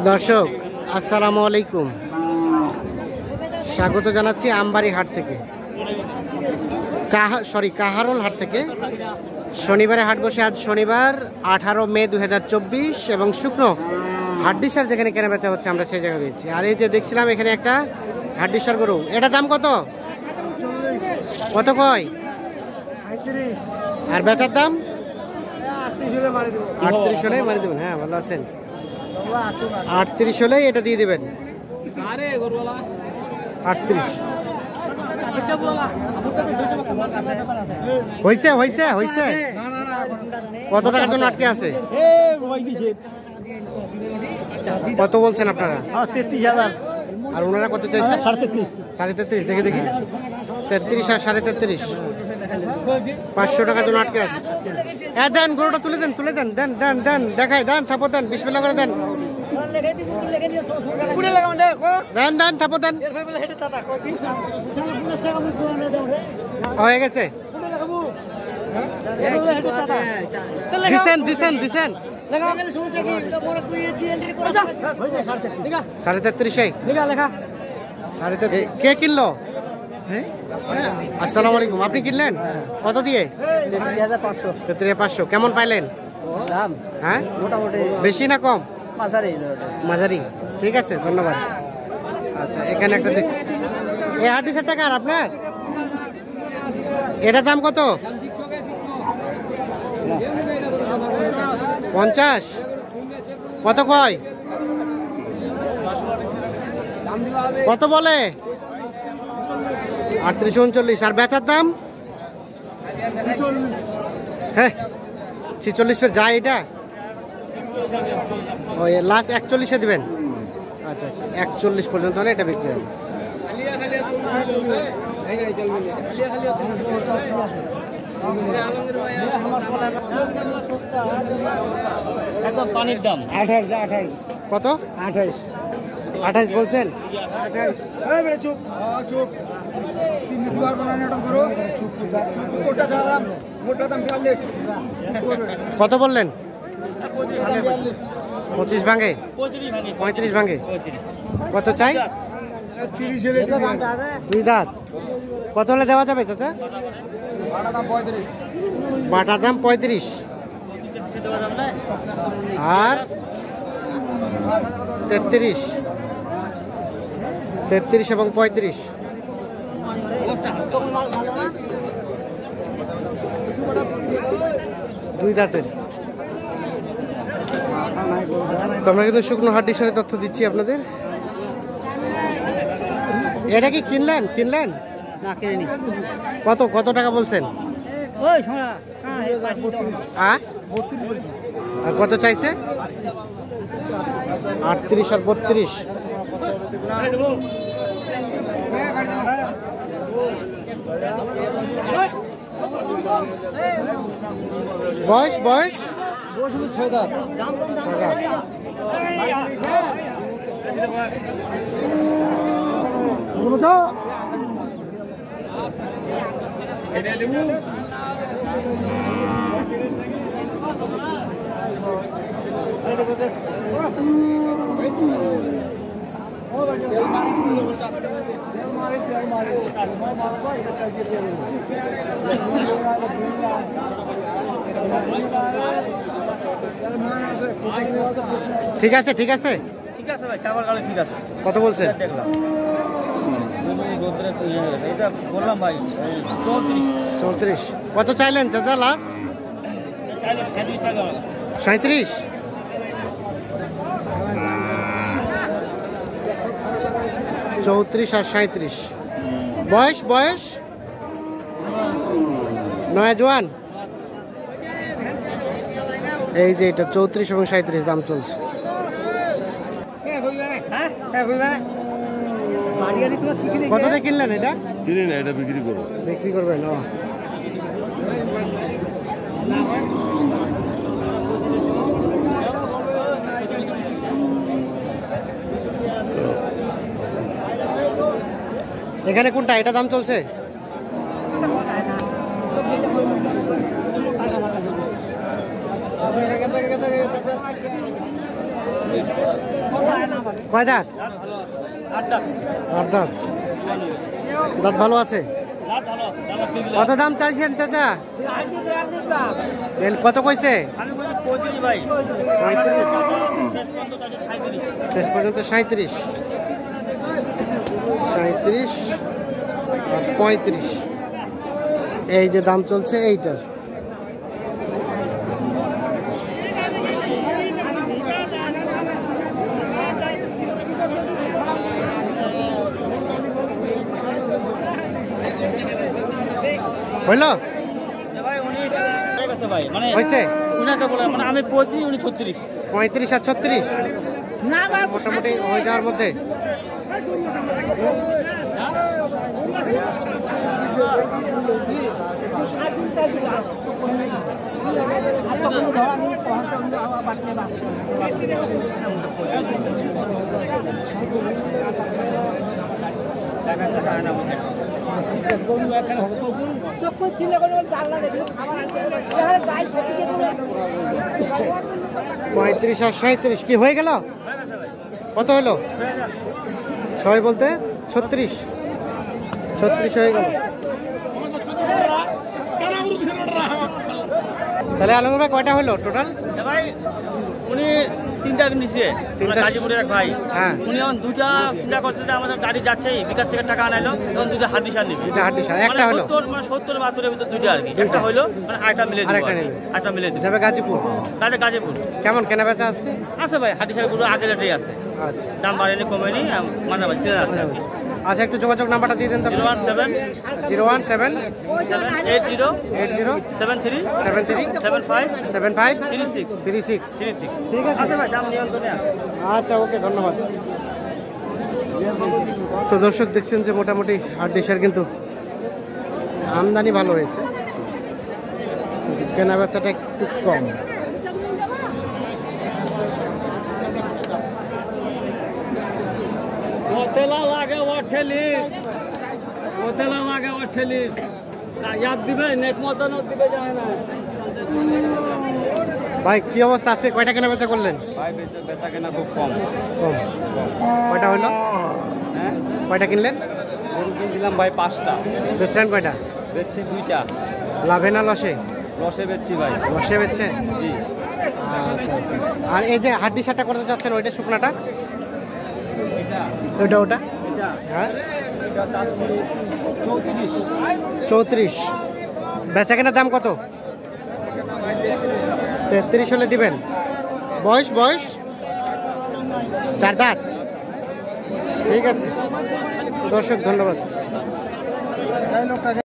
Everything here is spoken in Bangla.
দর্শক আসসালামু আলাইকুম, স্বাগত জানাচ্ছি আমবাড়ি হাট থেকে, কাহারোল হাট থেকে। শনিবারে হাট বসে। আজ শনিবার 18 মে 2024 এবং শুকনো হাড্ডিসার যেখানে কেনা বেচা হচ্ছে আমরা সেই জায়গায় রয়েছি। আর এই যে দেখছিলাম এখানে একটা হাড্ডিসার গরু, এটা দাম কত কত কয়? আর বেচার দাম 38 হলে মারি দেবেন। হ্যাঁ, ভালো আছেন? 38 হলেই এটা দিয়ে দেবেন। 38 হয়েছে হয়েছে হয়েছে। কত টাকার জন্য আটকে আছে? কত বলছেন আপনারা? 33,000। আর ওনারা কত চাইছে? 33.5। 33.5 দেখে দেখি। 33 আর 33.5, 500 টাকার জন্য আটকে আছে। হ্যাঁ দেন, গরুটা তুলে দেন, তুলে দেন, দেন দেন দেন, দেখাই দেন, থাপো দেন, বিসমিল্লাহ করে দেন, দেন দেন, থাপো দেন। হয়ে গেছে, দিছেন দিছেন দিছেন। 33.5 কে কিনলো? আসসালামু আলাইকুম, আপনি কিনলেন কত দিয়ে? 33,500। কেমন পাইলেন? হ্যাঁ, মোটামুটি বেশি না কম? মাঝারি। ঠিক আছে, ধন্যবাদ। আচ্ছা, এখানে একটা দেখছি। এই হাড্ডিসার টাকা আর আপনার এটার দাম কত? 50। কত কয়? কত বলে? 38, 39। আর বেচার দাম? হ্যাঁ, 46 পে যায় এটা। ওই লাস্ট 41-এ দিবেন। আচ্ছা আচ্ছা, 41 পর্যন্ত হলে এটা বিক্রি হবে। একদম পানির দাম 28। কত? 28 বলছেন? কত বললেন? 25 ভাঙে, 35 ভাঙে। কত চাই? 2 দাঁত। কত হলে দেওয়া যাবে চাচা? বাটা দাম 35 আর 33 এবং 35। দুই দাঁতের। তো আমরা কিন্তু শুকনো হাড্ডিসারের তথ্য দিচ্ছি আপনাদের। এটা কি কিনলেন? না, কিনিনি। কত কত টাকা বলছেন? আর কত চাইছে? 38 আর 32। বয়স 6 দাঁত। ঠিক আছে ঠিক আছে ভাই, চাওয়ার গালে ঠিক আছে। কত বলছেন? দেখলাম এটা বললাম ভাই 34। কত চাইলেন চাচা লাস্ট? 37। চৌত্রিশ আর 37। বয়স নয় জোয়ান। এই যে এটা 34 এবং 37 দাম চলছে। কত দিয়ে কিনলেন এটা? কিনি না, এটা বিক্রি করবো। বিক্রি করবেন? এখানে কোনটা? এটা দাম চলছে? কয় দাঁত? আট দাঁত। আট দাঁত। দাঁত ভালো আছে। কত দাম চাইছেন চাচা? কত কইছে? শেষ পর্যন্ত 37, 37 আর 35 এই যে দাম চলছে এইটার। হইল হয়েছে আমি 35 উনি 36। 35 আর 36 মোটামুটি হয়ে যাওয়ার মধ্যে। পঁয়ত্রিশ আর 37 কি হয়ে গেল? কত হলো? 6 বলতে 36, 36 হয়ে গেল। তাহলে আলম ভাই কয়টা হলো টোটাল? ভাই উনি তিনটা নিছে, গাজীপুরের এক ভাই। হ্যাঁ, উনি এখন দুটা চিন্তা করছে যে আমাদের গাড়ি যাচ্ছে, বিকাশ থেকে টাকা আনাইলো, এখন দুটা হাড্ডি সার নিবে। দুটা হাড্ডি সার, একটা হলো 70 72 ভিতর দুইটা আর কি। একটা হলো মানে আরেকটা মিলে দিবে, আরেকটা মিলে দিবে যাবে গাজীপুর। গাজীপুর কেমন কেনা বেচা আজকে আছে ভাই? হাড্ডি সার গুলো আগের রেটেই আছে। আচ্ছা, দাম বাড়েনি কমেনি, মাঝামাঝি কিনা আছে আর কি। আচ্ছা, একটু যোগাযোগ নাম্বারটা দিয়ে দেন তো। 017 80 73 73 75 75 36 36। 36 ঠিক আছে আছে ভাই, দাম নিয়ন্ত্রণে আছে। আচ্ছা, ওকে, ধন্যবাদ। তো দর্শক দেখছেন যে মোটামুটি হাড্ডিসার কিন্তু আমদানি ভালো হয়েছে, কেনা বেচাটা একটু কম। ওতেলা লাগে 48, ওতেলা লাগে 48। ইয়াদ দিবে নেট মতন দিবে যায় না ভাই। কি অবস্থা আছে? কয়টা কেনা বেচা করলেন? ভাই বেচা কেনা খুব কম। কম। কয়টা হইলো? হ্যাঁ, কয়টা কিনলেন? গরু কিনছিলাম ভাই 5টা, বেচলেন কয়টা? বেচছি 2টা। লাভে না লসে? লসে বেচছি ভাই। লসে বেচছেন? জি। আচ্ছা আচ্ছা। আর এই যে হাড্ডি সারটা করতে যাচ্ছেন, ওইটা শুকনাটা, এটা ওইটা ওটা? এটা হ্যাঁ, এটা চাচ্ছি 34। 34। বেচা কেনার দাম কত? 33 হলে দিবেন। বয়স 4 দাঁত। ঠিক আছে দর্শক, ধন্যবাদ।